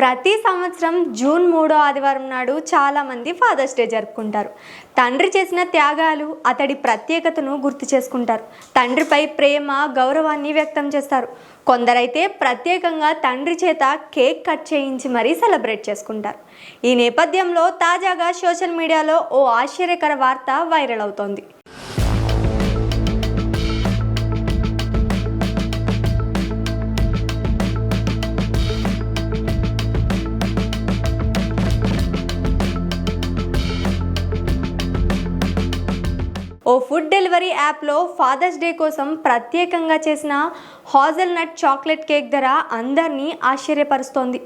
ప్రతి సంవత్సరం జూన్ 3వ ఆదివారం నాడు చాలామంది ఫాదర్స్ డే జరుపుకుంటారు. తండ్రి చేసిన త్యాగాలు, అతడి ప్రత్యేకతను గుర్తు చేసుకుంటారు. తండ్రిపై ప్రేమ, గౌరవాన్ని వ్యక్తం చేస్తారు. కొందరైతే ప్రత్యేకంగా తండ్రి చేత కేక్ కట్ చేయించి మరీ సెలబ్రేట్ చేసుకుంటారు. ఈ నేపథ్యంలో తాజాగా సోషల్ మీడియాలో ఓ ఆశ్చర్యకర వార్త వైరల్ అవుతోంది. ఓ ఫుడ్ డెలివరీ యాప్లో ఫాదర్స్ డే కోసం ప్రత్యేకంగా చేసిన హాజల్నట్ చాక్లెట్ కేక్ ధర అందరినీ ఆశ్చర్యపరుస్తోంది.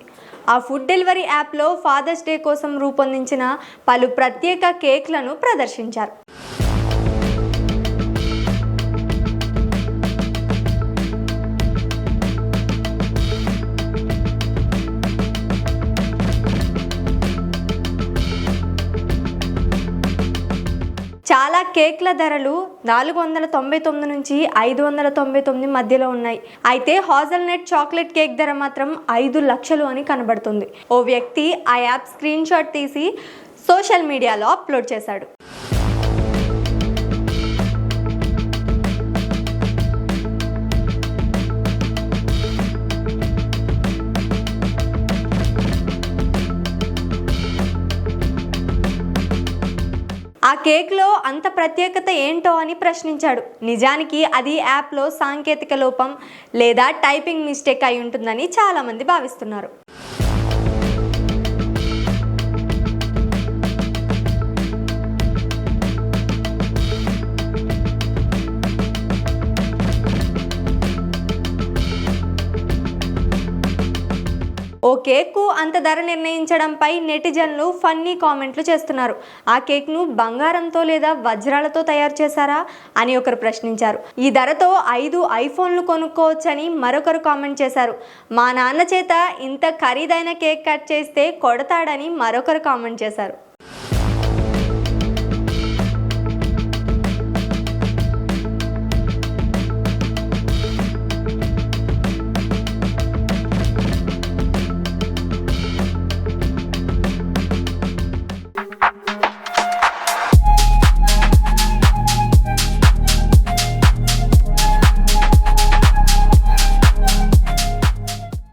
ఆ ఫుడ్ డెలివరీ యాప్లో ఫాదర్స్ డే కోసం రూపొందించిన పలు ప్రత్యేక కేక్లను ప్రదర్శించారు. చాలా కేక్ల ధరలు 499 నుంచి 599 మధ్యలో ఉన్నాయి. అయితే హాజల్నట్ చాక్లెట్ కేక్ ధర మాత్రం 5 లక్షలు అని కనబడుతుంది. ఓ వ్యక్తి ఆ యాప్ స్క్రీన్ షాట్ తీసి సోషల్ మీడియాలో అప్లోడ్ చేశాడు. ఆ కేక్లో అంత ప్రత్యేకత ఏంటో అని ప్రశ్నించాడు. నిజానికి అది యాప్లో సాంకేతిక లోపం లేదా టైపింగ్ మిస్టేక్ అయి ఉంటుందని చాలామంది భావిస్తున్నారు. ఓ కేక్కు అంత ధర నిర్ణయించడంపై నెటిజన్లు ఫన్నీ కామెంట్లు చేస్తున్నారు. ఆ కేక్ను బంగారంతో లేదా వజ్రాలతో తయారు చేశారా అని ఒకరు ప్రశ్నించారు. ఈ ధరతో 5 ఐఫోన్లు కొనుక్కోవచ్చని మరొకరు కామెంట్ చేశారు. మా నాన్న చేత ఇంత ఖరీదైన కేక్ కట్ చేస్తే కొడతాడని మరొకరు కామెంట్ చేశారు.